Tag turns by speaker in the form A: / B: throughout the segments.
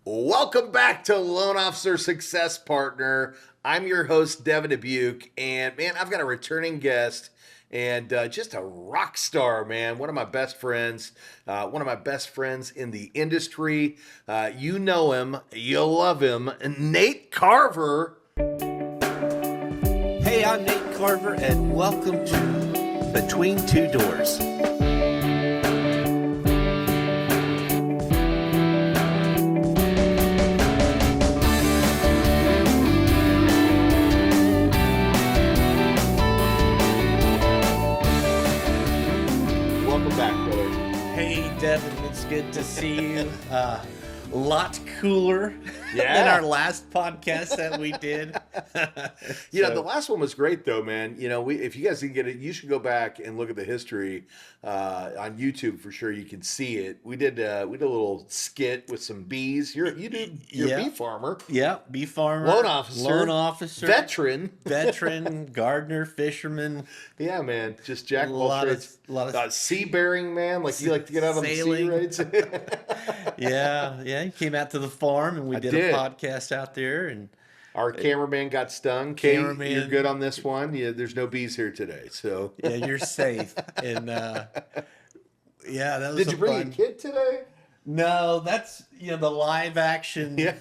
A: Welcome back to Loan Officer Success Partner. I'm your host, Devin Dubuc, and man, I've got a returning guest and just a rock star, man. One of my best friends in the industry. You know him, you'll love him, Nate Carver.
B: Hey, I'm Nate Carver, and welcome to Between Two Doors. Devin, it's good to see you. A lot cooler than our last podcast that we did.
A: The last one was great though, man. If you guys didn't get it, you should go back and look at the history on YouTube for sure. You can see it. We did a little skit with some bees. You're a bee farmer.
B: Yeah, bee farmer,
A: loan officer,
B: veteran, gardener, fisherman.
A: Yeah, man, just jack of all trades. A lot of sea bearing, man. Like you like to get out
B: sailing.
A: On the sea, right?
B: Yeah. He came out to the farm and we did a podcast out there, and
A: our cameraman got stung. Kate, you're good on this one. Yeah, there's no bees here today, so
B: yeah, you're safe. And that was.
A: Did you bring a kid today?
B: No, that's the live action.
A: Yeah.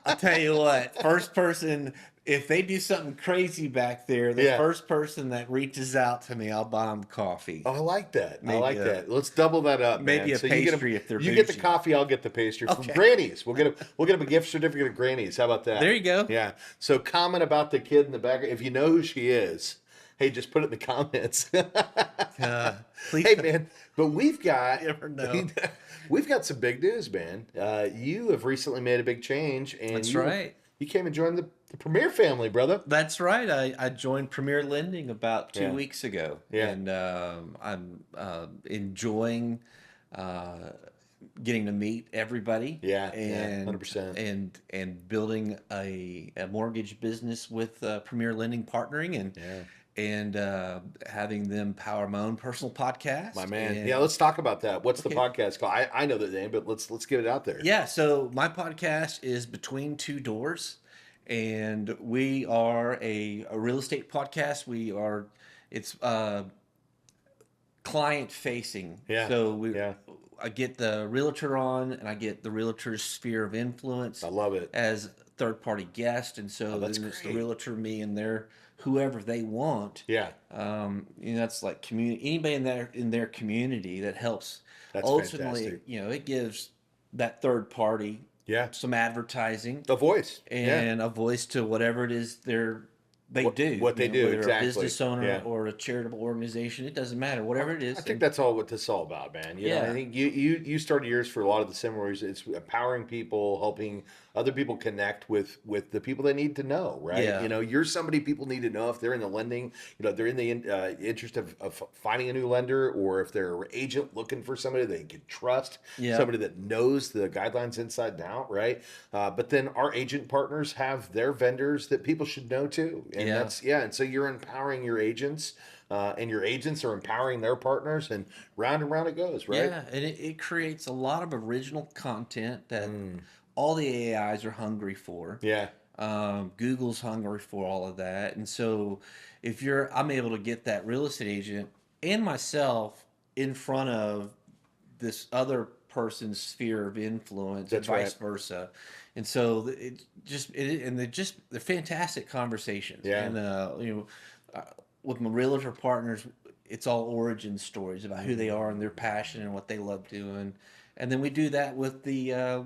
B: I'll tell you what, first person. If they do something crazy back there, the first person that reaches out to me, I'll buy them coffee.
A: Oh, I like that. That. Let's double that up.
B: Maybe
A: man.
B: A pastry if they're
A: you get the coffee, I'll get the pastry from Granny's. We'll get a gift certificate of Granny's. How about that?
B: There you go.
A: Yeah. So comment about the kid in the background. If you know who she is, hey, just put it in the comments.
B: Please.
A: Hey, man. But we've got some big news, man. You have recently made a big change, and
B: that's right.
A: You came and joined the Premier family, brother.
B: That's right. I joined Premier Lending about 2 weeks ago.
A: Yeah.
B: And I'm enjoying getting to meet everybody.
A: Yeah,
B: and
A: 100%.
B: And building a mortgage business with Premier Lending partnering and having them power my own personal podcast.
A: My man. Let's talk about that. What's the podcast called? I know the name, but let's get it out there.
B: Yeah, so my podcast is Between Two Doors, and we are a real estate podcast. It's client facing.
A: Yeah.
B: So I get the realtor on, and I get the realtor's sphere of influence.
A: I love it.
B: As third party guest, and so then it's the realtor, me, and whoever they want.
A: Yeah.
B: That's like anybody in their community that helps.
A: That's
B: ultimately
A: fantastic.
B: It gives that third party some advertising,
A: a voice,
B: and a voice to whatever it is they do.
A: What they do,
B: whether
A: exactly.
B: A business owner or a charitable organization, it doesn't matter. Whatever it is.
A: I think that's all what this is all about, man. I think you started yours for a lot of the similar reasons. It's empowering people, helping other people connect with the people they need to know, right?
B: Yeah.
A: You're somebody people need to know if they're in the lending, they're in the interest of finding a new lender, or if they're an agent looking for somebody they can trust, somebody that knows the guidelines inside and out, right? But then our agent partners have their vendors that people should know too. And and so you're empowering your agents, and your agents are empowering their partners, and round it goes, right?
B: Yeah, and it creates a lot of original content that all the AIs are hungry for.
A: Yeah.
B: Google's hungry for all of that. And so I'm able to get that real estate agent and myself in front of this other person's sphere of influence, and vice versa. And so they're fantastic conversations.
A: Yeah.
B: And with my realtor partners, it's all origin stories about who they are and their passion and what they love doing. And then we do that with the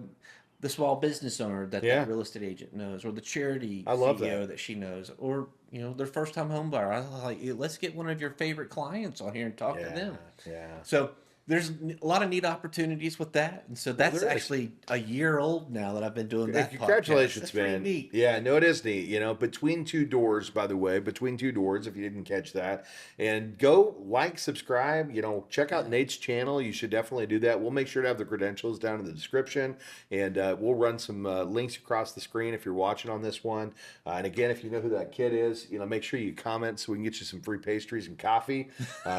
B: small business owner that real estate agent knows, or the charity CEO that she knows, or their first time home buyer. I was like, let's get one of your favorite clients on here and talk to them.
A: Yeah.
B: So there's a lot of neat opportunities with that, and so that's actually a year old now that I've been doing that.
A: Congratulations,
B: podcast.
A: man!
B: Neat.
A: Yeah, no, it is neat. Between Two Doors, by the way, Between Two Doors. If you didn't catch that, and go subscribe. Check out Nate's channel. You should definitely do that. We'll make sure to have the credentials down in the description, and we'll run some links across the screen if you're watching on this one. And again, if you know who that kid is, make sure you comment so we can get you some free pastries and coffee.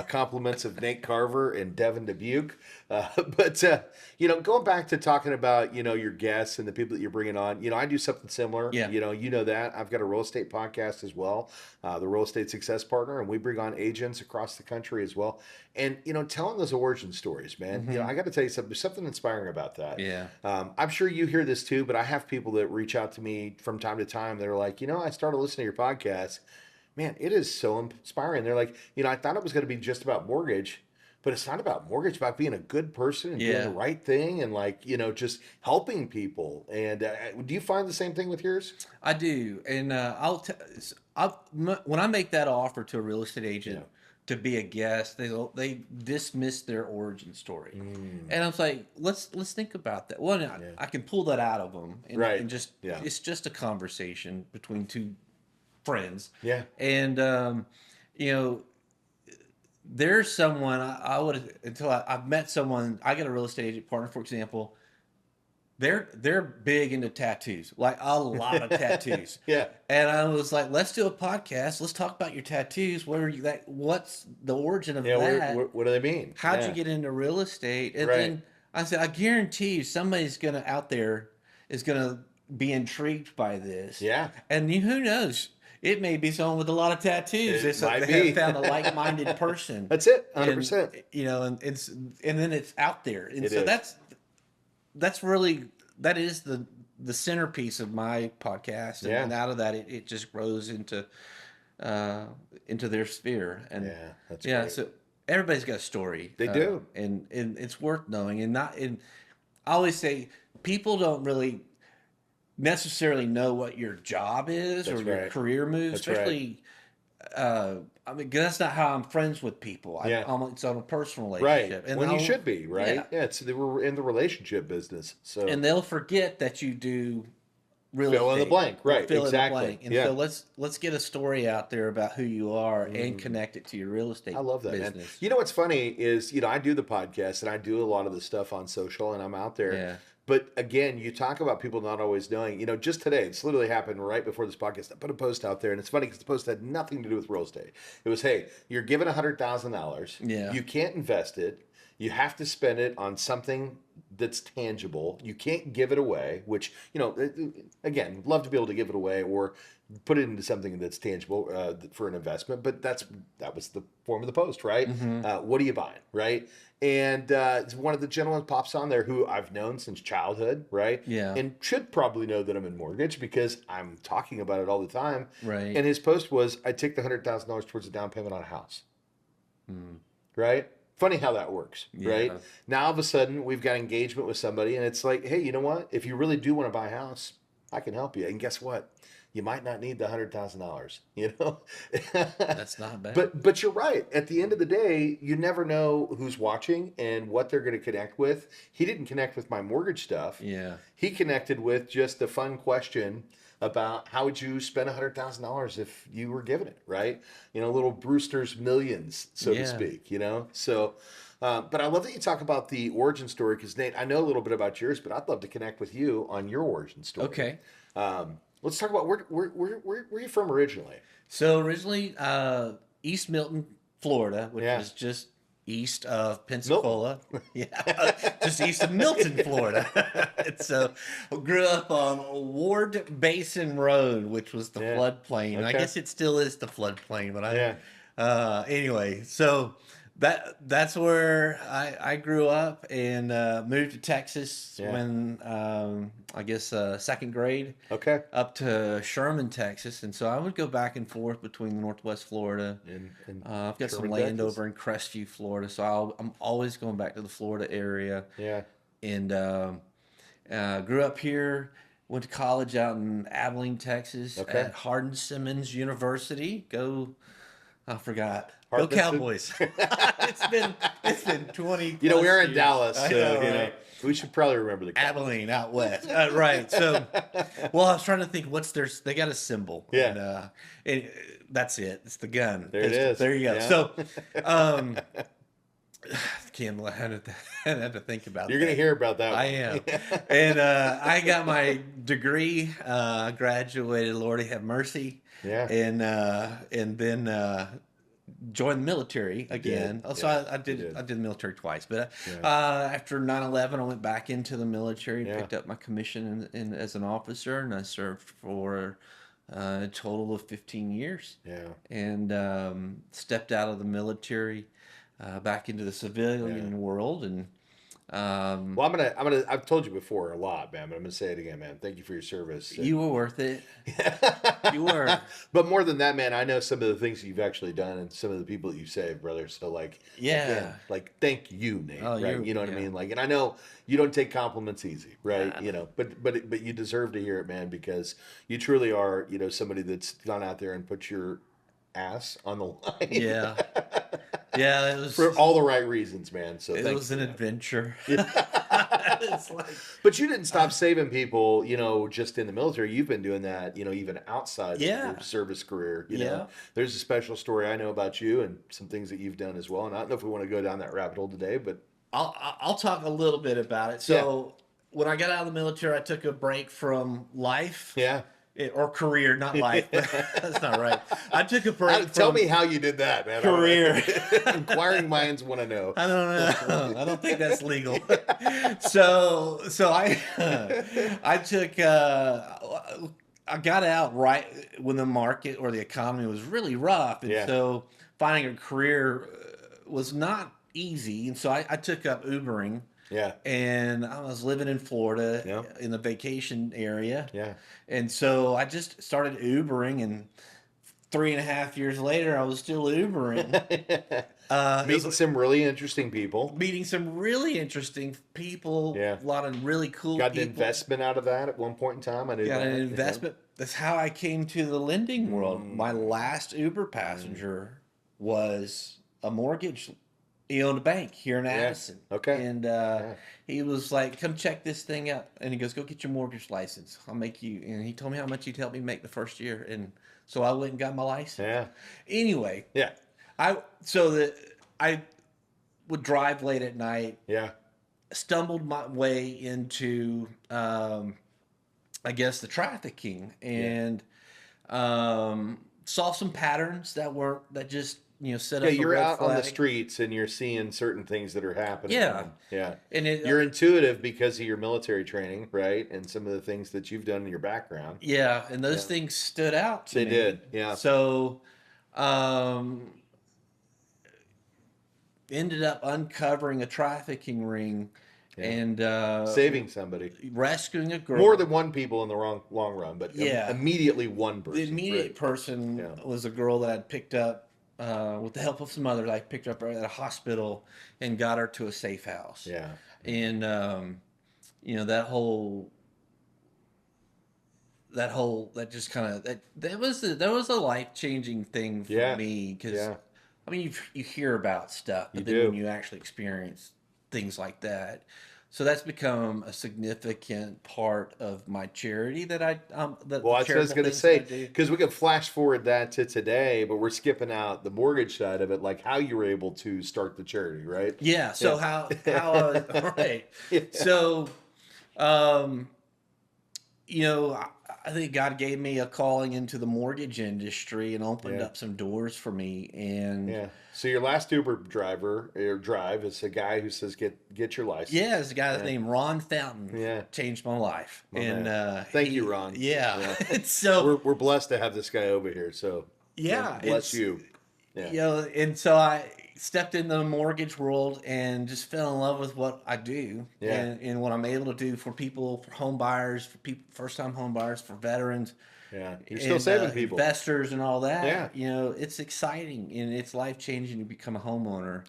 A: Compliments of Nate Carver and Devin Dubuc. But going back to talking about, your guests and the people that you're bringing on, I do something similar.
B: Yeah.
A: You know that. I've got a real estate podcast as well, the Real Estate Success Partner, and we bring on agents across the country as well. And, telling those origin stories, man, I got to tell you something, there's something inspiring about that.
B: Yeah.
A: I'm sure you hear this too, but I have people that reach out to me from time to time that are like, I started listening to your podcast. Man, it is so inspiring. They're like, I thought it was going to be just about mortgage, but it's not about mortgage, about being a good person and doing the right thing and just helping people. And do you find the same thing with yours?
B: I do. And when I make that offer to a real estate agent to be a guest, they dismiss their origin story. And I was like, let's think about that. One, I can pull that out of them and just, it's just a conversation between two friends. Yeah. And, there's someone I would, until I've met someone, I got a real estate agent partner, for example, they're big into tattoos, like a lot of tattoos. Yeah. And I was like, let's do a podcast. Let's talk about your tattoos. What's the origin of that?
A: What do they mean?
B: How'd you get into real estate? And then I said, I guarantee you somebody's out there is gonna be intrigued by this. Yeah. And who knows? It may be someone with a lot of tattoos. They have found a like-minded person.
A: That's it, 100%.
B: And then it's out there, and so that's really the centerpiece of my podcast. And out of that, it just grows into their sphere. And that's great. So everybody's got a story.
A: They do,
B: and it's worth knowing. And I always say people don't really necessarily know what your job is or your career move, especially that's not how I'm friends with people. It's on a personal relationship.
A: And you should be, right? We're in the relationship business. So
B: and they'll forget that you do real
A: fill
B: estate.
A: In the blank, right?
B: Fill
A: Exactly.
B: In the blank. And so let's get a story out there about who you are and connect it to your real estate.
A: I love that,
B: business.
A: Man. You know what's funny is I do the podcast and I do a lot of the stuff on social and I'm out there. Yeah. But again, you talk about people not always knowing, just today, it's literally happened right before this podcast. I put a post out there and it's funny because the post had nothing to do with real estate. It was, hey, you're given $100,000. Yeah. You can't invest it. You have to spend it on something that's tangible. You can't give it away, which, again, love to be able to give it away or put it into something that's tangible for an investment. But that was the form of the post, right? Mm-hmm. What are you buying, right? And one of the gentlemen pops on there who I've known since childhood, right? Yeah. And should probably know that I'm in mortgage because I'm talking about it all the time. Right. And his post was, I take the $100,000 towards a down payment on a house. Right? Funny how that works, right? Now, all of a sudden, we've got engagement with somebody, and it's like, hey, you know what? If you really do want to buy a house, I can help you. And guess what? You might not need the $100,000,
B: That's not bad.
A: But you're right. At the end of the day, you never know who's watching and what they're going to connect with. He didn't connect with my mortgage stuff. Yeah. He connected with just a fun question about how would you spend $100,000 if you were given it, right? Little Brewster's Millions, so to speak, So, but I love that you talk about the origin story because, Nate, I know a little bit about yours, but I'd love to connect with you on your origin story.
B: Okay.
A: Let's talk about where are you from originally?
B: So originally, East Milton, Florida, which is just east of Pensacola. Just east of Milton, Florida. So grew up on Ward Basin Road, which was the floodplain. And I guess it still is the floodplain, but anyway, so that's where I grew up and moved to Texas when I guess second grade. Okay. Up to Sherman, Texas, and so I would go back and forth between Northwest Florida. And I've got some land over in Crestview, Florida, so I'm always going back to the Florida area. Yeah. And grew up here. Went to college out in Abilene, Texas, at Hardin-Simmons University. I forgot. Go Cowboys. It's been 20
A: we're in
B: years.
A: Dallas, so we should probably remember the Cowboys.
B: Abilene out west. Right. So I was trying to think they got a symbol. Yeah. And that's it. It's the gun.
A: There it is.
B: There you go. Yeah. So I had to think about
A: You're going to hear about that one.
B: I am. And I got my degree. I graduated, Lord have mercy. Yeah. And then joined the military again. So I did the military twice, but after 9/11, I went back into the military and picked up my commission as an officer, and I served for a total of 15 years.
A: Yeah.
B: And stepped out of the military back into the civilian world, and
A: well, I've told you before a lot, man, but I'm gonna say it again, man. Thank you for your service.
B: You were worth it. You were.
A: But more than that, man, I know some of the things you've actually done and some of the people that you've saved, brother. So like, again, like, thank you, Nate. Right? You know what I mean? Like, and I know you don't take compliments easy, right? You know, but you deserve to hear it, man, because you truly are, you know, somebody that's gone out there and put your ass on the line.
B: Yeah. Yeah, it was
A: for all the right reasons, man. So
B: it was an adventure.
A: It's like, but you didn't stop saving people, you know, just in the military. You've been doing that, you know, even outside of your service career. You know, there's a special story I know about you and some things that you've done as well. And I don't know if we want to go down that rabbit hole today, but
B: I'll talk a little bit about it. So when I got out of the military, I took a break from life. Or career, not life. That's not right. I took a break.
A: Tell me how you did that, man.
B: Career.
A: Inquiring minds want to know.
B: I don't know. I don't think that's legal. So I took. I got out right when the market or the economy was really rough, and so finding a career was not easy. And so I took up Ubering. And I was living in Florida in the vacation area. And so I just started Ubering, and 3.5 years later, I was still Ubering.
A: Meeting some really interesting people.
B: A lot of really cool
A: Got
B: people.
A: an investment out of that at one point in time. I knew
B: Got an investment. That's how I came to the lending world. My last Uber passenger was a mortgage. He owned a bank here in Addison. And he was like, come check this thing out. And he goes, go get your mortgage license. I'll make you. And he told me how much he'd help me make the first year. And so I went and got my license. Anyway. I would drive late at night. Stumbled my way into, I guess, the trafficking. And saw some patterns that just, you know, set up.
A: You're out on the streets and you're seeing certain things that are happening. And
B: it,
A: you're intuitive because of your military training, right? And some of the things that you've done in your background.
B: And those things stood out to me.
A: They did,
B: So, ended up uncovering a trafficking ring. And
A: saving somebody,
B: rescuing a girl.
A: More than one people in the long run, but immediately one person.
B: The immediate person was a girl that I'd picked up with the help of some others. I picked her up at a hospital and got her to a safe house. And you know, that was a life-changing thing for me, because I mean, you hear about stuff, but then when you actually experience things like that. So that's become a significant part of my charity that I
A: well, that's what I was going to say, because we can flash forward that to today, but we're skipping out the mortgage side of it, like how you were able to start the charity, right?
B: So how right. So you know, I think God gave me a calling into the mortgage industry and opened up some doors for me. And
A: so your last Uber driver or drive is a guy who says get your license.
B: It's a guy named Ron Fountain. Changed my life.
A: Thank you, Ron.
B: So
A: we're blessed to have this guy over here. So bless you.
B: You know, and so I stepped into the mortgage world and just fell in love with what I do and what I'm able to do for people, for home buyers, for people, first-time home buyers, for veterans.
A: You're still saving people,
B: investors, and all that. You know, it's exciting and it's life-changing to become a homeowner.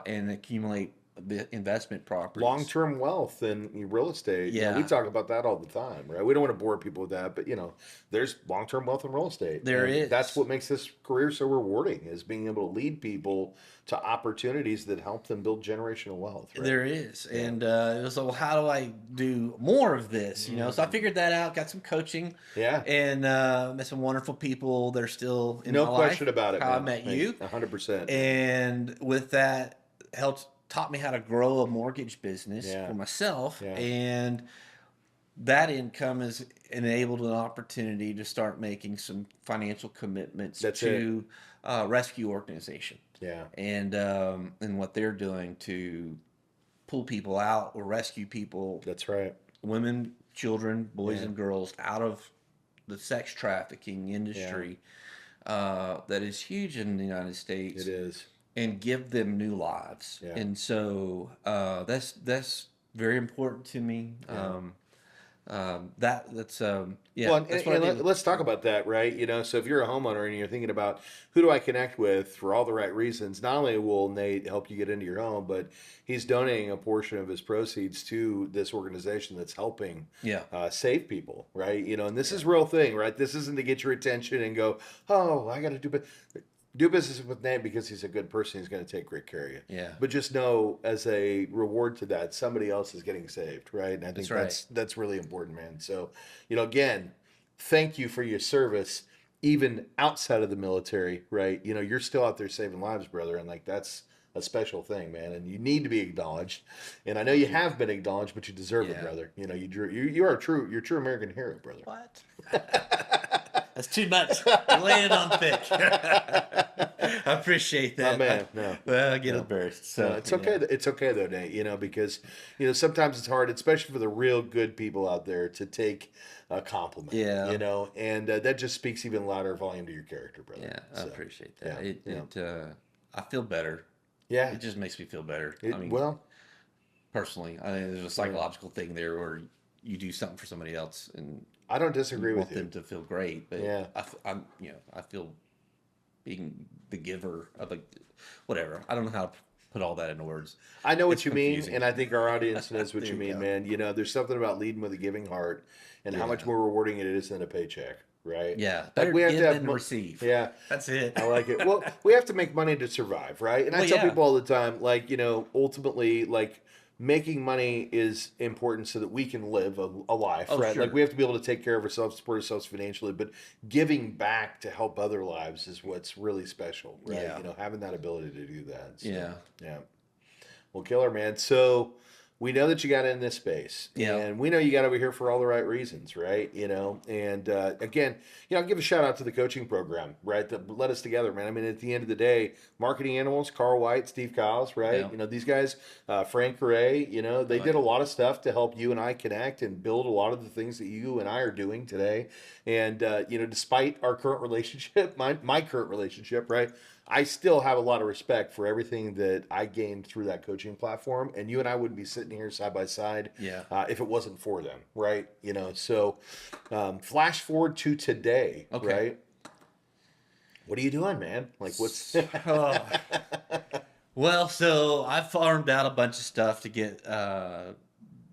B: And accumulate the investment properties,
A: long-term wealth in real estate. You know, we talk about that all the time, right? We don't want to bore people with that, but you know, there's long-term wealth in real estate.
B: There is.
A: That's what makes this career so rewarding, is being able to lead people to opportunities that help them build generational wealth. Right?
B: There is. And it was like, well, how do I do more of this? You know, so I figured that out, got some coaching, and met some wonderful people that are still in my life.
A: No question about it.
B: How I met you.
A: 100%.
B: And with that, taught me how to grow a mortgage business for myself, and that income has enabled an opportunity to start making some financial commitments to rescue organization.
A: Yeah.
B: And what they're doing to pull people out or rescue people,
A: That's right.
B: women, children, boys
A: Yeah.
B: and girls, out of the sex trafficking
A: Yeah.
B: industry that is huge in the United States,
A: It is.
B: and give them new lives.
A: Yeah.
B: And so that's very important to me.
A: Yeah.
B: That's yeah,
A: Well,
B: that's what I do.
A: let's talk about that, right? So if you're a homeowner and you're thinking about who do I connect with for all the right reasons, not only will Nate help you get into your home, but he's donating a portion of his proceeds to this organization that's helping
B: Yeah.
A: save people, right? And this is real thing, right? This isn't to get your attention and go, oh, I got to do business with Nate because he's a good person. He's going to take great care of you.
B: Yeah.
A: But just know, as a reward to that, somebody else is getting saved, right? And I think
B: That's right.
A: that's really important, man. So, again, thank you for your service, even outside of the military, right? You're still out there saving lives, brother, and like that's a special thing, man. And you need to be acknowledged. And I know you have been acknowledged, but you deserve it,
B: Yeah.
A: brother. You're a true American hero, brother.
B: What? That's too much. You're laying it on thick. I appreciate that.
A: Oh, man, no.
B: Well, I get embarrassed. So
A: No, it's okay. It's okay though, Nate. Because sometimes it's hard, especially for the real good people out there, to take a compliment.
B: Yeah.
A: And that just speaks even louder volume to your character, brother.
B: Yeah, I appreciate that.
A: Yeah,
B: I feel better.
A: Yeah.
B: It just makes me feel better. Personally, I think there's a psychological thing there where you do something for somebody else and
A: I don't disagree with
B: want them to feel great. But
A: Yeah.
B: I feel being the giver of whatever. I don't know how to put all that into words.
A: I know what
B: It's
A: you
B: confusing.
A: mean, and I think our audience knows what
B: There
A: you
B: you
A: mean,
B: go.
A: man. There's something about leading with a giving heart, and how much more rewarding it is than a paycheck, right?
B: Yeah,
A: Like
B: better
A: we have
B: give
A: to have
B: than receive.
A: Yeah,
B: That's it.
A: I like it. Well, we have to make money to survive, right? And I
B: Well,
A: tell
B: yeah.
A: people all the time, like, ultimately, like, making money is important so that we can live a life,
B: Oh,
A: right?
B: sure.
A: Like, we have to be able to take care of ourselves, support ourselves financially, but giving back to help other lives is what's really special, right?
B: Yeah.
A: Having that ability to do that. So,
B: Yeah.
A: Yeah. Well, killer, man. So we know that you got in this space,
B: Yeah.
A: and we know you got over here for all the right reasons, right? And again, I'll give a shout out to the coaching program, right? That led us together, man. I mean, at the end of the day, Marketing Animals, Carl White, Steve Kyles, right?
B: Yeah.
A: These guys, Frank Ray, they did a lot of stuff to help you and I connect and build a lot of the things that you and I are doing today. And despite our current relationship, my current relationship, right? I still have a lot of respect for everything that I gained through that coaching platform, and you and I wouldn't be sitting here side by side
B: Yeah.
A: if it wasn't for them, right? So flash forward to today,
B: Okay.
A: right? What are you doing, man? Like, what's
B: Well, so I farmed out a bunch of stuff to get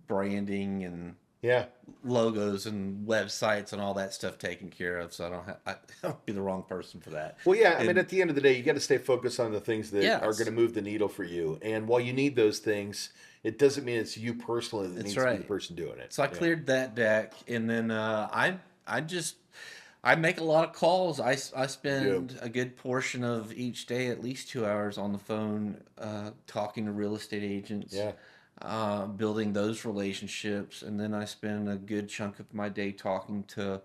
B: branding and
A: yeah,
B: logos and websites and all that stuff taken care of. So I don't be the wrong person for that.
A: well, yeah. I mean,
B: And-
A: at the end of the day, you got to stay focused on the things that
B: Yes.
A: are going to move the needle for you. And while you need those things, it doesn't mean it's you personally that
B: That's
A: needs to be
B: right.
A: the person doing it.
B: So I
A: Yeah.
B: cleared that deck, and then I make a lot of calls. I spend a good portion of each day, at least 2 hours on the phone, talking to real estate agents.
A: Yeah.
B: Building those relationships, and then I spend a good chunk of my day talking to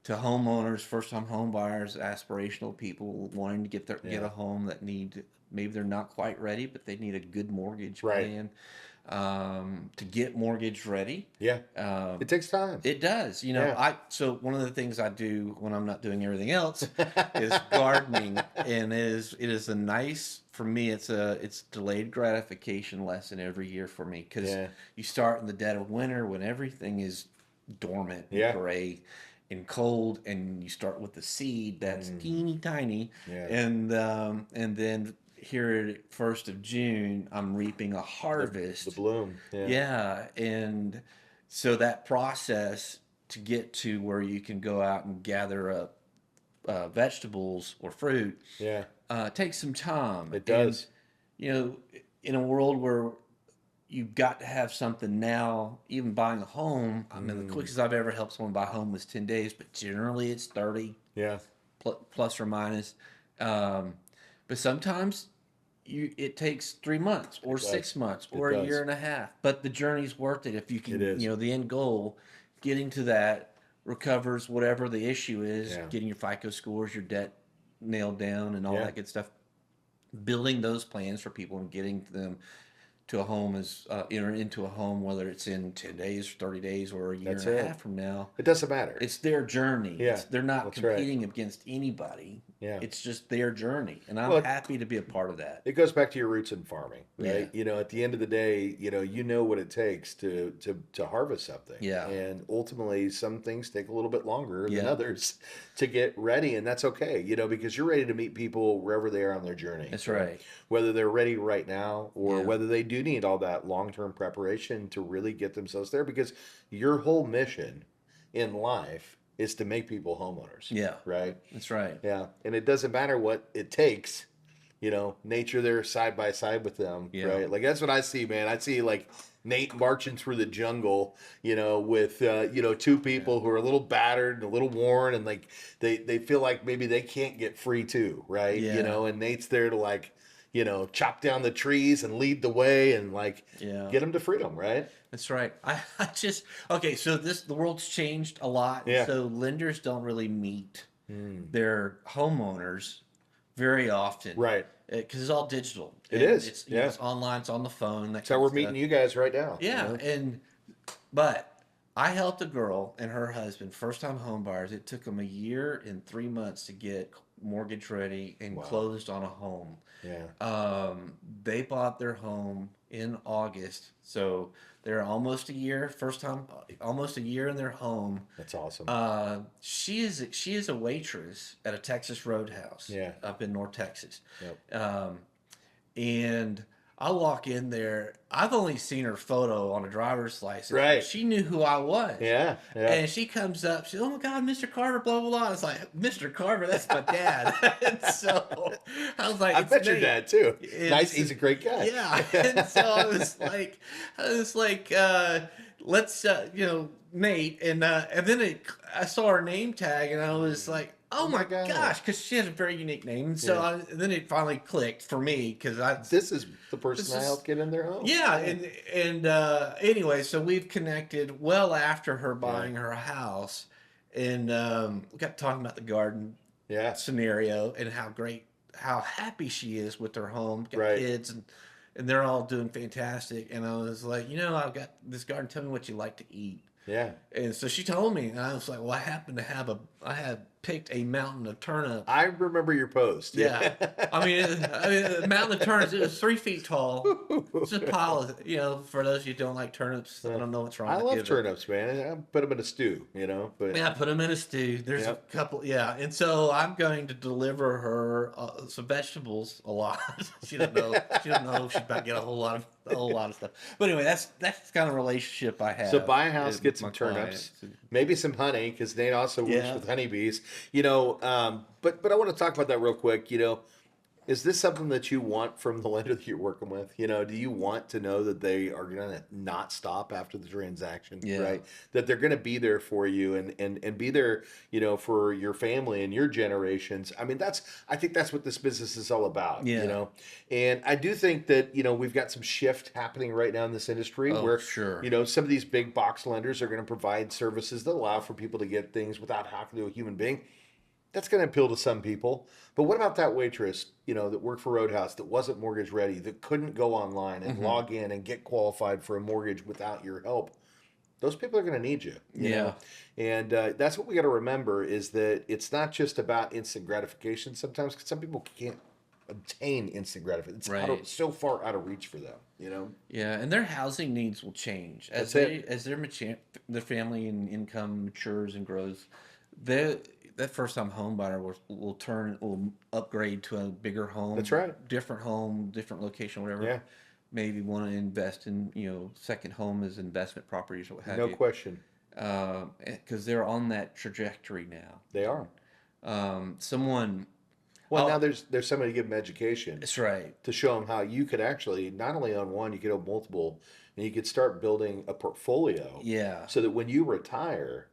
B: homeowners, first time home buyers, aspirational people wanting to get a home that maybe they're not quite ready, but they need a good mortgage
A: Right.
B: plan to get mortgage ready.
A: Yeah. It takes time.
B: It does,
A: Yeah.
B: So one of the things I do when I'm not doing everything else is gardening, and it is a nice, for me, it's delayed gratification lesson every year for me, because
A: Yeah.
B: you start in the dead of winter when everything is dormant,
A: Yeah.
B: and gray, and cold, and you start with the seed that's teeny tiny,
A: Yeah.
B: and then here at 1st of June, I'm reaping a harvest.
A: The bloom. Yeah.
B: Yeah, and so that process to get to where you can go out and gather up vegetables or fruit
A: Yeah.
B: takes some time.
A: It does.
B: And, in a world where you've got to have something now, even buying a home, I mean, the quickest I've ever helped someone buy a home was 10 days, but generally it's 30
A: Yeah.
B: plus or minus. But sometimes it takes 3 months or
A: does.
B: 6 months
A: It
B: or a
A: does.
B: year and a half. But the journey's worth it if you can.
A: It is.
B: The end goal, getting to that recovers whatever the issue is,
A: Yeah.
B: getting your FICO scores, your debt nailed down and all that good stuff. Building those plans for people and getting them to a home is into a home, whether it's in 10 days, 30 days, or a year and a half from now.
A: It doesn't matter.
B: It's their journey.
A: Yeah,
B: they're not competing
A: right.
B: against anybody.
A: Yeah.
B: It's just their journey. And I'm happy to be a part of that.
A: It goes back to your roots in farming, right?
B: Yeah.
A: At the end of the day, you know what it takes to harvest something.
B: Yeah.
A: And ultimately, some things take a little bit longer than others to get ready, and that's okay, because you're ready to meet people wherever they are on their journey.
B: That's right.
A: Whether they're ready right now or whether they do need all that long-term preparation to really get themselves there, because your whole mission in life is to make people homeowners.
B: Yeah.
A: Right?
B: That's right.
A: Yeah. And it doesn't matter what it takes, nature there side by side with them.
B: Yeah.
A: Right. Like that's what I see, man. I see like Nate marching through the jungle, with, two people who are a little battered and a little worn, and like they feel like maybe they can't get free too. Right.
B: Yeah.
A: And Nate's there to like, chop down the trees and lead the way and like get them to freedom. Right.
B: That's right. I just, okay. So the world's changed a lot.
A: Yeah.
B: So lenders don't really meet their homeowners very often.
A: Right.
B: Because it's all digital.
A: It is.
B: It's, it's online. It's on the phone.
A: That's how we're meeting you guys right now.
B: Yeah. But I helped a girl and her husband, first time home buyers. It took them 1 year and 3 months to get mortgage ready and closed on a home.
A: Yeah.
B: They bought their home in August. So they're almost a year, almost a year in their home.
A: That's awesome.
B: She is a waitress at a Texas Roadhouse up in North Texas.
A: Yep.
B: And I walk in there. I've only seen her photo on a driver's license.
A: Right.
B: She knew who I was.
A: Yeah.
B: And she comes up. She's, oh my God, Mr. Carver, blah, blah, blah. It's like, Mr. Carver, that's my dad. And so I was like,
A: I bet your dad too. Nice. He's a great guy.
B: Yeah. And so I was like, let's, Nate. And then I saw her name tag and I was like, oh my gosh, because she has a very unique name. And so then it finally clicked for me because
A: this is the person I helped get in their home.
B: Yeah, and anyway, so we've connected well after her buying her house, and we got talking about the garden scenario and how happy she is with her home, got kids, and they're all doing fantastic. And I was like, I've got this garden. Tell me what you like to eat. Yeah. And so she told me, and I was like, well, I happen to I had picked a mountain of turnips.
A: I remember your post.
B: Yeah. I mean, a mountain of turnips, it was 3 feet tall. It's a pile of, for those of you who don't like turnips, I don't know what's wrong
A: I
B: with
A: love turnips, man. I put them in a stew, but.
B: Yeah, put them in a stew. There's a couple, and so I'm going to deliver her some vegetables a lot. She doesn't know. She's about to get a whole lot of stuff. But anyway, that's the kind of relationship I have.
A: So buy a house, get some turnips, maybe some honey, because Nate also works with honeybees. But I want to talk about that real quick. Is this something that you want from the lender that you're working with? Do you want to know that they are going to not stop after the transaction, right? That they're going to be there for you and be there, for your family and your generations. I mean, I think that's what this business is all about, And I do think that, we've got some shift happening right now in this industry where, some of these big box lenders are going to provide services that allow for people to get things without having to do a human being. That's going to appeal to some people. But what about that waitress, that worked for Roadhouse, that wasn't mortgage ready, that couldn't go online and log in and get qualified for a mortgage without your help? Those people are going to need you. You know? And that's what we got to remember is that it's not just about instant gratification sometimes, because some people can't obtain instant gratification. It's so far out of reach for them, Yeah,
B: and their housing needs will change as their family and income matures and grows. That first-time home buyer will upgrade to a bigger home.
A: That's right.
B: Different home, different location, whatever.
A: Yeah.
B: Maybe want to invest in, second home as investment properties or what have you.
A: No question.
B: Because they're on that trajectory now.
A: They are.
B: Now
A: there's somebody to give them education.
B: That's right.
A: To show them how you could actually not only own one, you could own multiple, and you could start building a portfolio.
B: Yeah.
A: So that when you retire,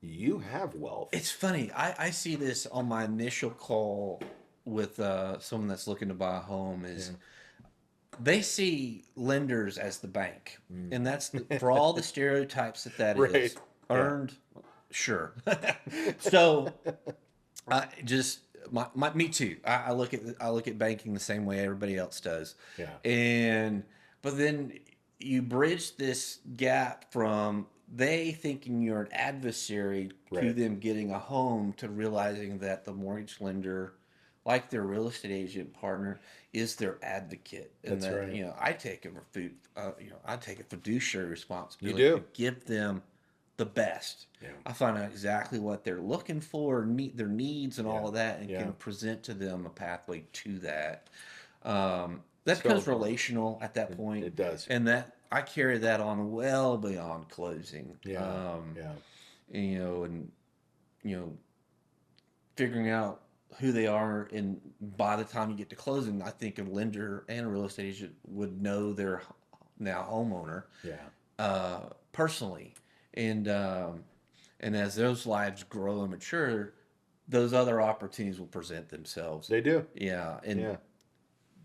A: you have wealth.
B: It's funny. I see this on my initial call with someone that's looking to buy a home is they see lenders as the bank. And that's for all the stereotypes that is. Earned, sure. So just Me too. I look at banking the same way everybody else does.
A: Yeah.
B: But then you bridge this gap from they thinking you're an adversary to
A: Right.
B: them getting a home to realizing that the mortgage lender, like their real estate agent partner, is their advocate, and
A: That's
B: that
A: right.
B: I take a fiduciary
A: You
B: responsibility to
A: do.
B: give them the best.
A: Yeah.
B: I find out exactly what they're looking for, meet their needs, and all
A: Yeah.
B: of that, and
A: Yeah.
B: can present to them a pathway to that. That
A: So
B: becomes
A: important.
B: relational at that point,
A: It does.
B: and that I carry that on well beyond closing.
A: Yeah. Yeah.
B: And you know, figuring out who they are, and by the time you get to closing, I think a lender and a real estate agent would know their now homeowner
A: Yeah.
B: personally, and as those lives grow and mature, those other opportunities will present themselves.
A: They do.
B: Yeah, and
A: Yeah.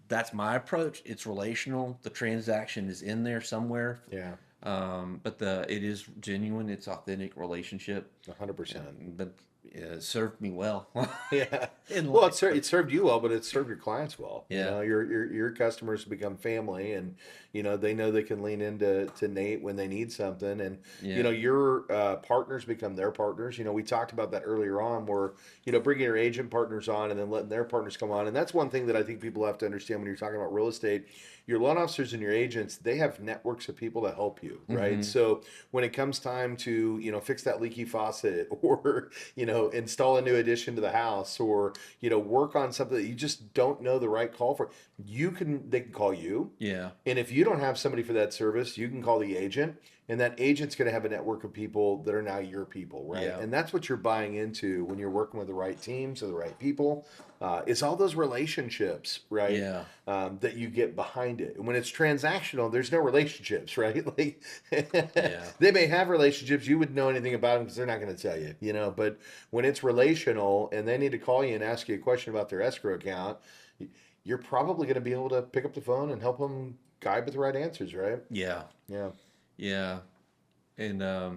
B: that's my approach. It's relational. The transaction is in there somewhere,
A: Yeah.
B: but it is genuine. It's authentic relationship.
A: 100%.
B: But it served me well.
A: Yeah.
B: In
A: Well,
B: life.
A: it served you well, but it served your clients well. You
B: Yeah.
A: know, your customers become family, and they know they can lean into Nate when they need something, and
B: Yeah.
A: your partners become their partners. We talked about that earlier on, where bringing your agent partners on and then letting their partners come on, and that's one thing that I think people have to understand when you're talking about real estate. Your loan officers and your agents, they have networks of people to help you, right?
B: Mm-hmm.
A: So when it comes time to fix that leaky faucet, or install a new addition to the house, or work on something that you just don't know the right call for, they can call you.
B: Yeah.
A: And if you don't have somebody for that service, you can call the agent, and that agent's going to have a network of people that are now your people, right?
B: Yeah.
A: And that's what you're buying into when you're working with the right teams or the right people. It's all those relationships, right?
B: Yeah.
A: That you get behind it. And when it's transactional, there's no relationships, right? Like,
B: Yeah.
A: they may have relationships, you wouldn't know anything about them because they're not going to tell you, But when it's relational and they need to call you and ask you a question about their escrow account, you're probably going to be able to pick up the phone and help them guide with the right answers, right?
B: Yeah.
A: Yeah.
B: Yeah. And I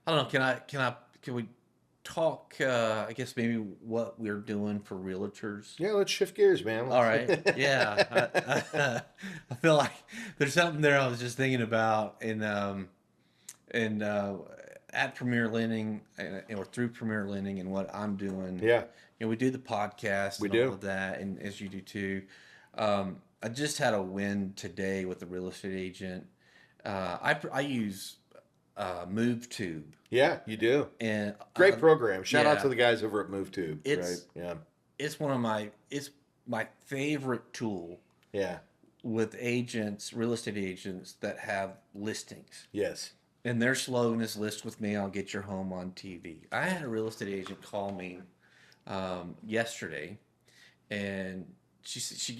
B: don't know. Can we talk? I guess maybe what we're doing for realtors.
A: Yeah, let's shift gears, man.
B: All right. Yeah. I feel like there's something there I was just thinking about, and at Premier Lending, or through Premier Lending, and what I'm doing.
A: Yeah.
B: We do the podcast
A: We
B: and
A: do.
B: all of that, and as you do too. I just had a win today with a real estate agent. I use MoveTube.
A: Yeah, you do.
B: And
A: Great program. Shout out
B: yeah.
A: to the guys over at MoveTube.
B: It's-
A: right. Yeah.
B: It's my favorite tool
A: Yeah.
B: with real estate agents that have listings.
A: Yes.
B: And their slogan is "List with me, I'll get your home on TV." I had a real estate agent call me yesterday, and she's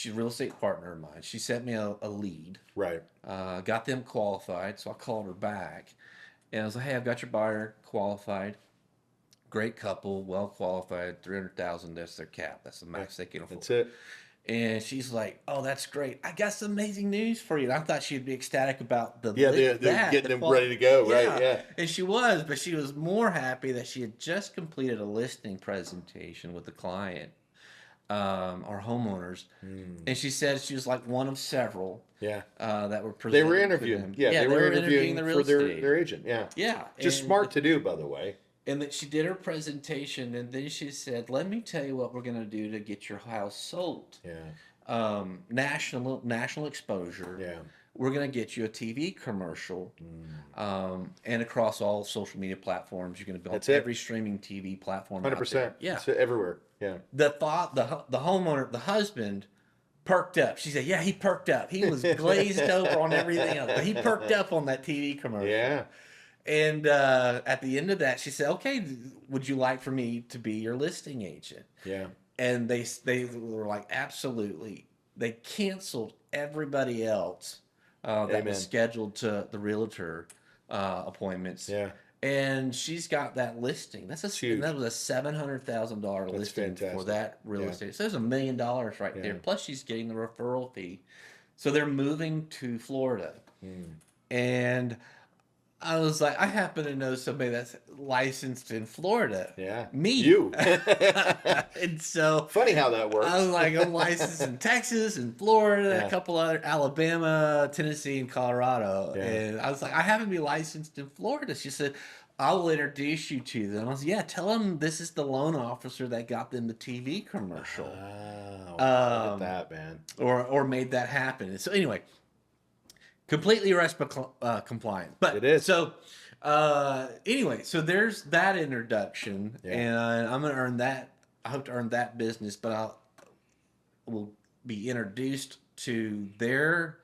B: a real estate partner of mine. She sent me a lead.
A: Right.
B: Got them qualified, so I called her back, and I was like, "Hey, I've got your buyer qualified. Great couple, well qualified. 300,000. That's their cap. That's the max they can afford."
A: That's it.
B: And she's like, "Oh, that's great. I got some amazing news for you." And I thought she'd be ecstatic about the
A: Yeah, they're getting them ready to go, right? Yeah.
B: And she was, but she was more happy that she had just completed a listing presentation with the client, our homeowners, and she said she was like one of several.
A: Yeah.
B: That were
A: They
B: presented
A: were
B: to
A: interviewing.
B: them.
A: Yeah, they were interviewing
B: the real
A: for their,
B: estate
A: their agent. Yeah.
B: Yeah,
A: Just
B: and
A: smart to do, by the way.
B: And that she did her presentation, and then she said, "Let me tell you what we're going to do to get your house sold.
A: Yeah.
B: National exposure.
A: Yeah.
B: We're going to get you a TV commercial, and across all social media platforms. You're going to build
A: That's it.
B: every streaming TV platform.
A: 100%.
B: Yeah.
A: It's everywhere. Yeah.
B: The homeowner, the husband, perked up. She said, "Yeah, he perked up. He was glazed over on everything else, but he perked up on that TV commercial."
A: Yeah.
B: And at the end of that, she said, "Okay, would you like for me to be your listing agent?"
A: Yeah.
B: And they were like, "Absolutely." They canceled everybody else that
A: Amen.
B: was scheduled to the realtor appointments.
A: Yeah.
B: And she's got that listing. That was a $700,000 listing
A: fantastic.
B: for that real
A: Yeah.
B: estate. So there's $1 million right there. Plus, she's getting the referral fee. So they're moving to Florida, and I was like, I happen to know somebody that's licensed in Florida.
A: Yeah.
B: Me.
A: You.
B: And so
A: Funny how that works.
B: I was like, I'm licensed in Texas and Florida,
A: Yeah.
B: a couple other Alabama, Tennessee, and Colorado.
A: Yeah.
B: And I was like, I happen to be licensed in Florida. She said, I will introduce you to them. I was like, yeah, tell them this is the loan officer that got them the TV commercial.
A: Oh, look at that, man.
B: Or made that happen. So anyway, completely RESPA compliant. But
A: It is.
B: so anyway, so there's that introduction,
A: Yeah.
B: and I'm gonna earn that. I hope to earn that business, but will be introduced to their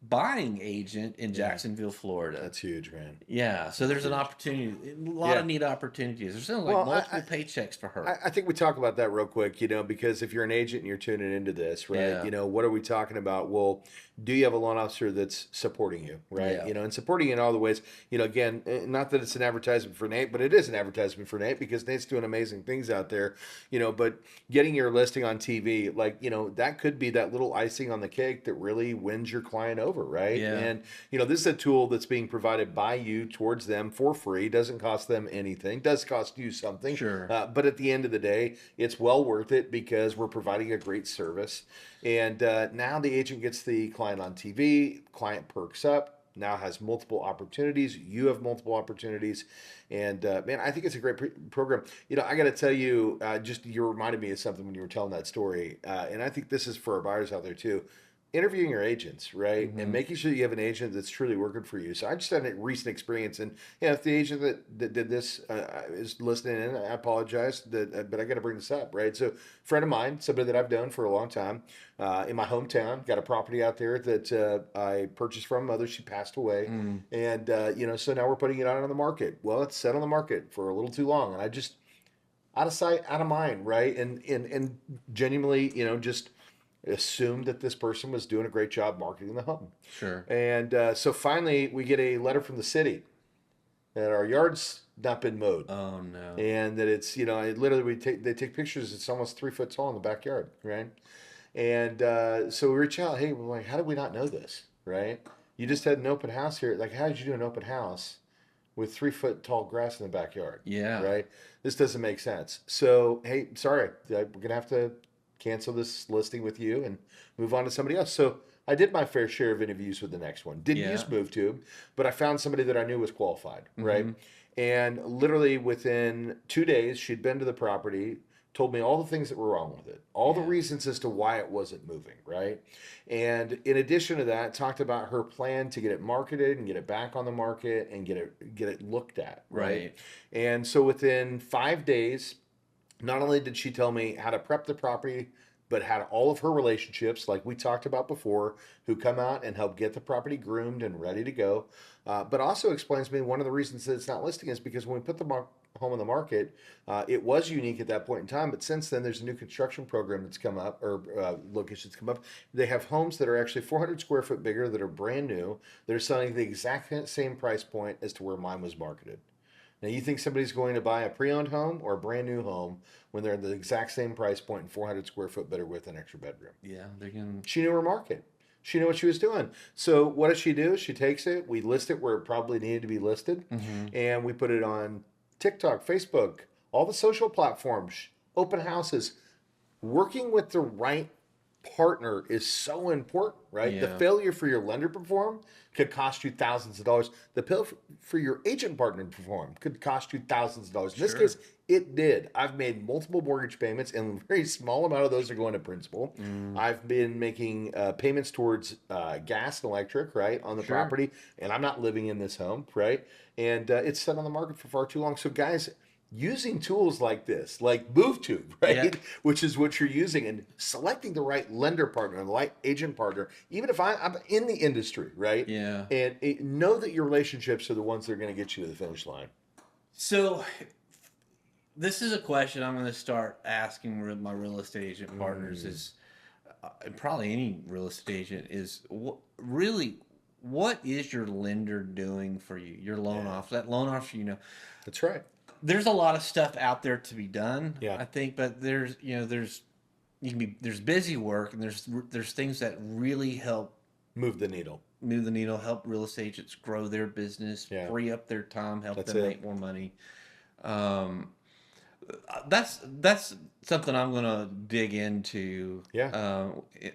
B: buying agent in Jacksonville, Florida.
A: That's huge, man.
B: Yeah, so there's an opportunity, a lot of neat opportunities. There's like multiple paychecks for her.
A: I think we talk about that real quick, because if you're an agent and you're tuning into this, right, what are we talking about? Well, do you have a loan officer that's supporting you, right?
B: Yeah.
A: And supporting you in all the ways, again, not that it's an advertisement for Nate, but it is an advertisement for Nate because Nate's doing amazing things out there, but getting your listing on TV, like, that could be that little icing on the cake that really wins your client over, right?
B: Yeah.
A: And, this is a tool that's being provided by you towards them for free. Doesn't cost them anything. Does cost you something.
B: Sure.
A: But at the end of the day, it's well worth it because we're providing a great service. And now the agent gets the client on TV, client perks up, now has multiple opportunities. You have multiple opportunities. And man, I think it's a great program. I got to tell you, you reminded me of something when you were telling that story. And I think this is for our buyers out there too. Interviewing your agents, right? And making sure that you have an agent that's truly working for you. So I just had a recent experience, and if the agent that did this is listening in, I apologize, but I got to bring this up, right? So, friend of mine, somebody that I've known for a long time, in my hometown, got a property out there that I purchased from mother. She passed away, and so now we're putting it out on the market. Well, it's set on the market for a little too long, and I just out of sight, out of mind, right? And genuinely, just assumed that this person was doing a great job marketing the home.
B: Sure.
A: And so finally, we get a letter from the city that our yard's not been mowed.
B: Oh no.
A: And that it's literally they take pictures. It's almost 3 foot tall in the backyard, right? And so we reach out. Hey, we're like, how did we not know this, right? You just had an open house here. Like, how did you do an open house with 3 foot tall grass in the backyard?
B: Yeah.
A: Right. This doesn't make sense. So hey, sorry, we're gonna have to cancel this listing with you and move on to somebody else. So I did my fair share of interviews with the next one. Didn't use MoveTube, but I found somebody that I knew was qualified, right? And literally within 2 days, she'd been to the property, told me all the things that were wrong with it, all the reasons as to why it wasn't moving, right? And in addition to that, talked about her plan to get it marketed and get it back on the market and get it looked at, right? And so within 5 days, not only did she tell me how to prep the property, but had all of her relationships, like we talked about before, who come out and help get the property groomed and ready to go. But also explains to me one of the reasons that it's not listing is because when we put the home on the market, it was unique at that point in time. But since then, there's a new construction program that's come up, or locations come up. They have homes that are actually 400 square foot bigger that are brand new. They're selling the exact same price point as to where mine was marketed. Now, you think somebody's going to buy a pre-owned home or a brand new home when they're at the exact same price point and 400 square foot better with an extra bedroom?
B: Yeah, they're going to...
A: She knew her market. She knew what she was doing. So what does she do? She takes it. We list it where it probably needed to be listed. And we put it on TikTok, Facebook, all the social platforms, open houses. Working with the right partner is so important, right?
B: Yeah.
A: The failure for your lender to perform could cost you thousands of dollars. The failure for your agent partner to perform could cost you thousands of dollars. In this case, it did. I've made multiple mortgage payments, and a very small amount of those are going to principal. I've been making payments towards gas and electric, right, on the property, and I'm not living in this home, right? And it's set on the market for far too long. So, guys, using tools like this, like MoveTube, right, which is what you're using, and selecting the right lender partner and the right agent partner, even if I'm in the industry, right?
B: Yeah.
A: And know that your relationships are the ones that are going to get you to the finish line.
B: So this is a question I'm going to start asking my real estate agent partners is, and probably any real estate agent is, what is your lender doing for you? Your loan officer, that loan officer,
A: That's right.
B: There's a lot of stuff out there to be done,
A: Yeah.
B: I think, but there's busy work, and there's things that really help
A: move the needle.
B: move the needle, help real estate agents grow their business, free up their time, help them make more money. That's something I'm gonna dig into.
A: Yeah.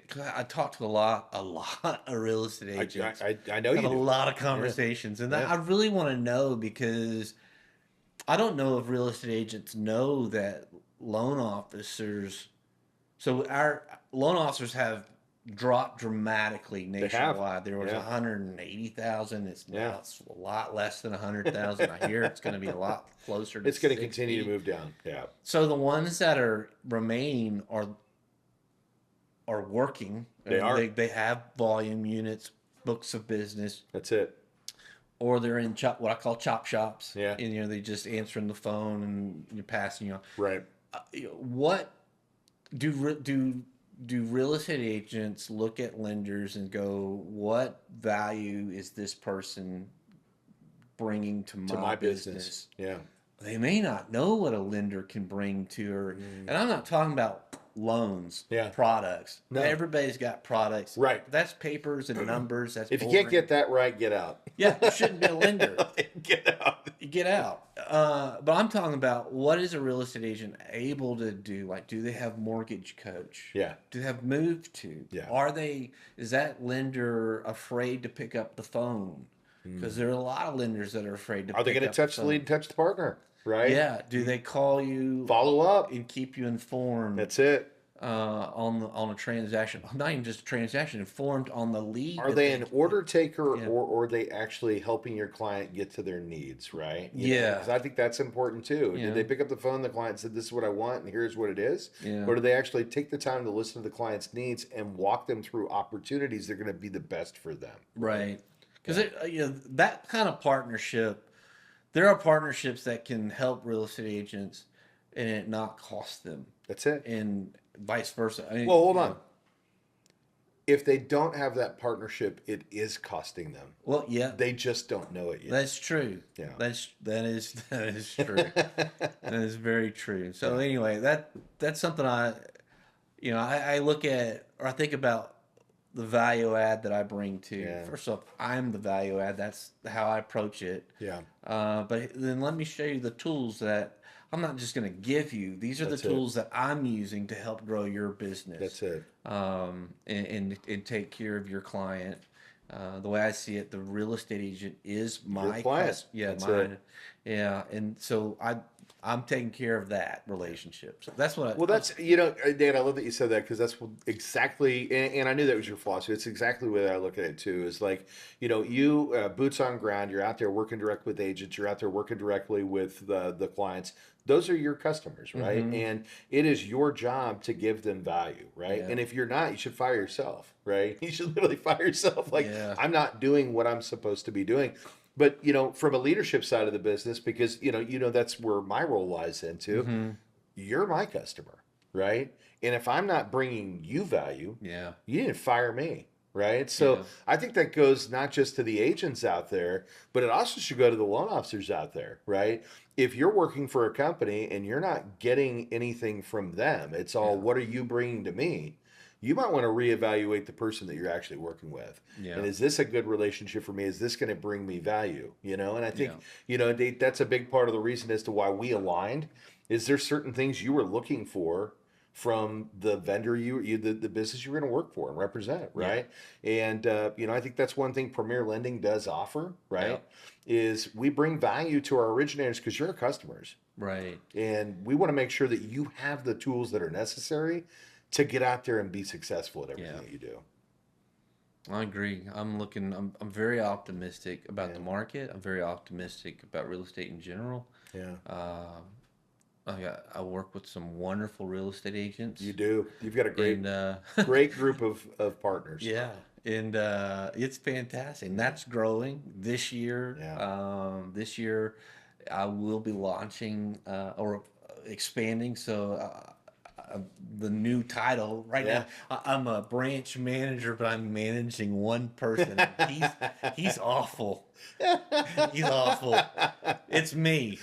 B: 'Cause I talk to a lot of real estate agents.
A: I know you
B: Have a
A: do.
B: lot of conversations, and I really want to know, because I don't know if real estate agents know that loan officers. So our loan officers have dropped dramatically nationwide. There was 180,000. It's now it's a lot less than 100,000. I hear it's going to be a lot closer to
A: It's going to
B: 60.
A: continue to move down. Yeah.
B: So the ones that remain are working. They have volume units, books of business.
A: That's it.
B: Or they're in what I call chop shops.
A: Yeah.
B: And they just answering the phone and you're passing on.
A: Right.
B: What do real estate agents look at lenders and go, what value is this person bringing to my business?
A: Yeah.
B: They may not know what a lender can bring to her. And I'm not talking about loans, products.
A: No.
B: Everybody's got products.
A: Right.
B: That's papers and numbers. That's
A: if
B: boring.
A: you can't get that right, get out.
B: Yeah, you shouldn't be a lender.
A: Get out.
B: Get out. But I'm talking about, what is a real estate agent able to do? Like, do they have mortgage coach?
A: Yeah.
B: Do they have move to?
A: Yeah.
B: Is that lender afraid to pick up the phone? Because there are a lot of lenders that are afraid to.
A: Are they going to touch the lead, touch the partner? Right.
B: Yeah. Do they call you,
A: follow up,
B: and keep you informed?
A: That's it.
B: On a transaction, not even just a transaction, informed on the lead.
A: Are they an order taker, or are they actually helping your client get to their needs? Right. Because I think that's important too. Did they pick up the phone? The client said, "This is what I want, and here's what it is." Or do they actually take the time to listen to the client's needs and walk them through opportunities that are going to be the best for them?
B: Right. Because that kind of partnership. There are partnerships that can help real estate agents and it not cost them.
A: That's it.
B: And vice versa. I mean,
A: well, hold on. If they don't have that partnership, it is costing them.
B: Well, yeah.
A: They just don't know it yet.
B: That's true.
A: Yeah.
B: That is true. That is very true. So anyway, that's something I look at, or I think about the value add that I bring to. First off, I'm the value add. That's how I approach it.
A: Yeah.
B: But then let me show you the tools that I'm not just going to give you. These are the tools that I'm using to help grow your business.
A: That's it.
B: And take care of your client. The way I see it, the real estate agent is my
A: client.
B: mine. Yeah, and so I'm taking care of that relationship. So that's what.
A: That's Dan. I love that you said that, because that's exactly, and I knew that was your philosophy. It's exactly the way I look at it too. Is like, you boots on ground. You're out there working directly with agents. You're out there working directly with the clients. Those are your customers, right? Mm-hmm. And it is your job to give them value, right? Yeah. And if you're not, you should fire yourself, right? You should literally fire yourself. Like, I'm not doing what I'm supposed to be doing. But, from a leadership side of the business, because, that's where my role lies into, you're my customer, right? And if I'm not bringing you value, you didn't fire me, right? So I think that goes not just to the agents out there, but it also should go to the loan officers out there, right? If you're working for a company and you're not getting anything from them, it's all, what are you bringing to me? You might want to reevaluate the person that you're actually working with. Yeah. And is this a good relationship for me? Is this going to bring me value? And I think, that's a big part of the reason as to why we aligned. Is there certain things you were looking for from the vendor the business you were going to work for and represent, right? Yeah. And I think that's one thing Premier Lending does offer, right? Yeah. Is we bring value to our originators because you're our customers, right? And we want to make sure that you have the tools that are necessary to get out there and be successful at everything that you do.
B: I agree. I'm very optimistic about the market. I'm very optimistic about real estate in general. Yeah. I work with some wonderful real estate agents.
A: You do. You've got a great, great group of partners.
B: Yeah. And it's fantastic. And that's growing this year. Yeah. This year I will be launching or expanding. So the new title right now, I'm a branch manager, but I'm managing one person. He's awful. He's awful. It's me.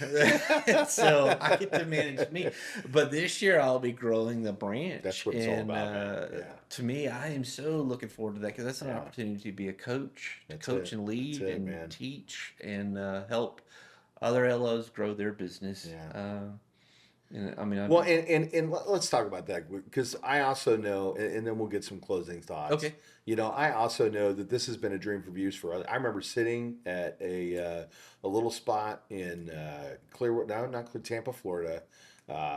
B: So I get to manage me. But this year I'll be growing the branch.
A: That's what it's all about, man. Yeah.
B: To me, I am so looking forward to that because that's an opportunity to be a coach, to coach and lead and
A: man.
B: teach and help other LOs grow their business.
A: Yeah.
B: I mean,
A: well, and let's talk about that because I also know, and then we'll get some closing thoughts.
B: Okay.
A: I also know that this has been a dream for views for others. I remember sitting at a little spot in Clearwater, no, not Clear, Tampa, Florida,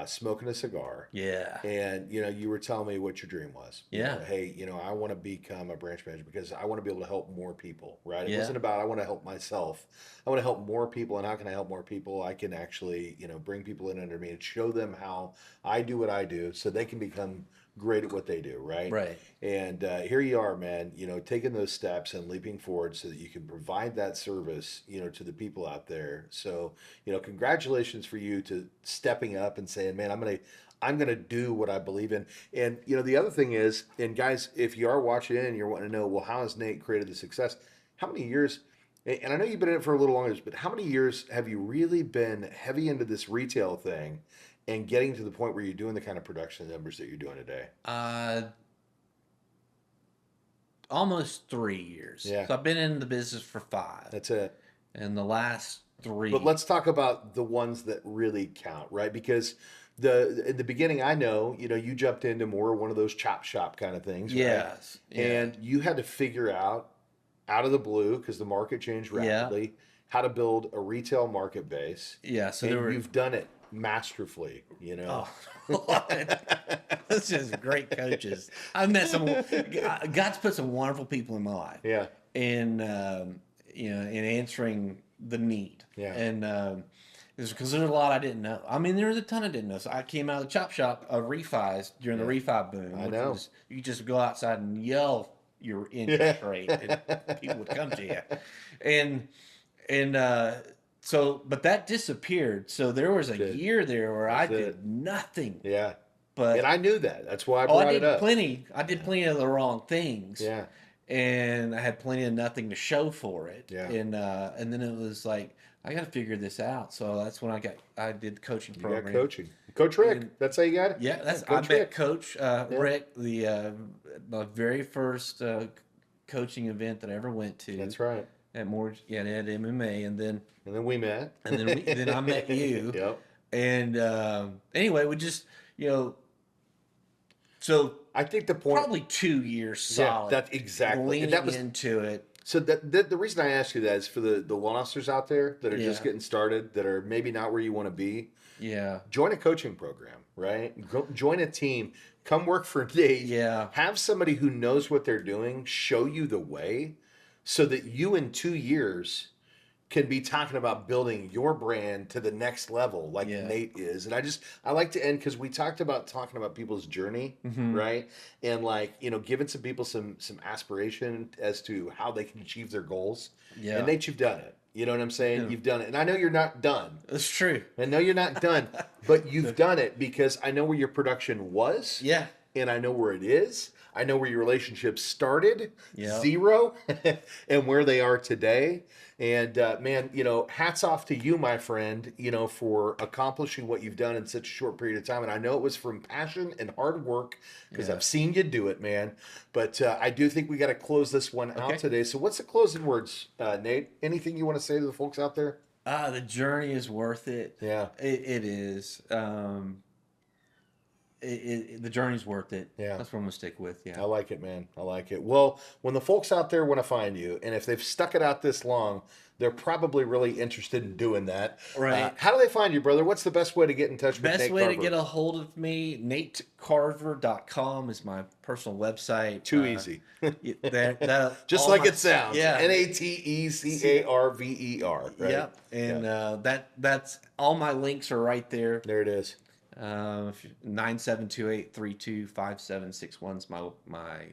A: smoking a cigar.
B: Yeah.
A: And you were telling me what your dream was.
B: Yeah.
A: Hey, I want to become a branch manager because I want to be able to help more people. Right. It
B: Yeah.
A: wasn't about I want to help myself. I want to help more people. And how can I help more people? I can actually bring people in under me and show them how I do what I do, so they can become great at what they do. Right.
B: Right.
A: And here you are, man. Taking those steps and leaping forward so that you can provide that service. To the people out there. So congratulations for you to stepping up and saying, man, I'm gonna do what I believe in. And the other thing is, and guys, if you are watching in and you're wanting to know, well, how has Nate created the success? How many years? And I know you've been in it for a little longer, but how many years have you really been heavy into this retail thing and getting to the point where you're doing the kind of production numbers that you're doing today?
B: Almost 3 years.
A: Yeah.
B: So I've been in the business for 5.
A: That's it.
B: And the last 3.
A: But let's talk about the ones that really count, right? Because in the beginning, I know, you jumped into more one of those chop shop kind of things, right?
B: Yes. Yeah.
A: And you had to figure out of the blue, because the market changed rapidly, how to build a retail market base.
B: Yeah. So
A: you've done it masterfully,
B: Oh, that's just great coaches. I've met God's put some wonderful people in my life.
A: Yeah.
B: And, in answering the need.
A: Yeah.
B: And, because there's a lot I didn't know. I mean, there's a ton I didn't know. So I came out of the chop shop of refis during the refi boom.
A: I know.
B: You just go outside and yell your interest rate, and people would come to you. But that disappeared. So there was a year there where I did nothing.
A: Yeah.
B: And
A: I knew that. That's why I brought it up.
B: I did plenty of the wrong things.
A: Yeah.
B: And I had plenty of nothing to show for it.
A: Yeah.
B: And then it was like, I got to figure this out. So that's when I did the coaching program.
A: You got coaching. Coach Rick, that's how you got it?
B: Yeah, I met Coach Rick, my very first coaching event that I ever went to.
A: That's right.
B: At MMA, and then
A: we met.
B: And then I met you.
A: Yep.
B: And anyway, we just so
A: I think the point
B: probably 2 years solid.
A: Yeah, that's exactly.
B: Leaning into it.
A: So the reason I ask you that is for the loan officers out there that are just getting started, that are maybe not where you want to be.
B: Yeah.
A: Join a coaching program, right? Join a team. Come work for Nate.
B: Yeah.
A: Have somebody who knows what they're doing show you the way, so that you in 2 years can be talking about building your brand to the next level like Nate is. And I like to end, because we talked about talking about people's journey, right? And giving some people some aspiration as to how they can achieve their goals. Yeah. And Nate, you've done it. You know what I'm saying? Yeah. You've done it. And I know you're not done.
B: That's true.
A: I know you're not done, but you've done it because I know where your production was.
B: Yeah.
A: And I know where it is. I know where your relationships started, 0, and where they are today. And man, hats off to you, my friend, for accomplishing what you've done in such a short period of time. And I know it was from passion and hard work, because I've seen you do it, man. But I do think we got to close this one out today. So what's the closing words, Nate? Anything you want to say to the folks out there?
B: The journey is worth it.
A: Yeah,
B: it is. The journey's worth it.
A: Yeah.
B: That's what I'm going to stick with. Yeah.
A: I like it, man. I like it. Well, when the folks out there want to find you, and if they've stuck it out this long, they're probably really interested in doing that.
B: Right.
A: How do they find you, brother? What's the best way to get in touch with Nate Carver?
B: Best way to get a hold of me, natecarver.com is my personal website.
A: Too easy. Just like it sounds.
B: Yeah.
A: NATECARVER. Right?
B: Yep. And that's all my links are right there.
A: There it is.
B: 9728325761 is my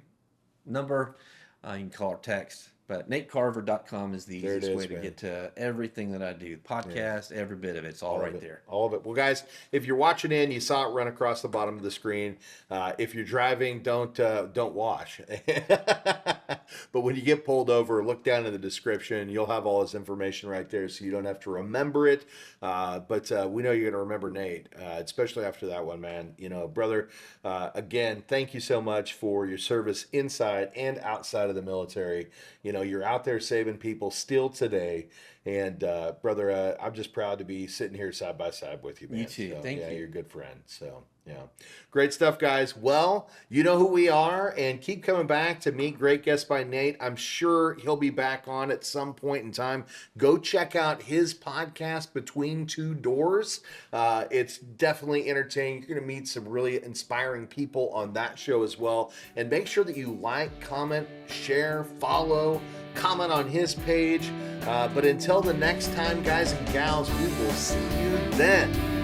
B: number. You can call or text, but natecarver.com is the easiest way to get to everything that I do. Podcast, every bit of it. It's all right there.
A: All of it. Well, guys, if you're watching in, you saw it run across the bottom of the screen. If you're driving, don't wash. But when you get pulled over, look down in the description. You'll have all his information right there, so you don't have to remember it. But we know you're going to remember Nate, especially after that one, man. You know, brother, again, thank you so much for your service inside and outside of the military. You know, you're out there saving people still today. And brother, I'm just proud to be sitting here side by side with you, man.
B: You too.
A: So,
B: Thank you.
A: You're a good friend. So, yeah. Great stuff, guys. Well, you know who we are, and keep coming back to meet Great Guests by Nate. I'm sure he'll be back on at some point in time. Go check out his podcast, Between Two Doors. It's definitely entertaining. You're going to meet some really inspiring people on that show as well. And make sure that you like, comment, share, follow, comment on his page. But until the next time, guys and gals, we will see you then.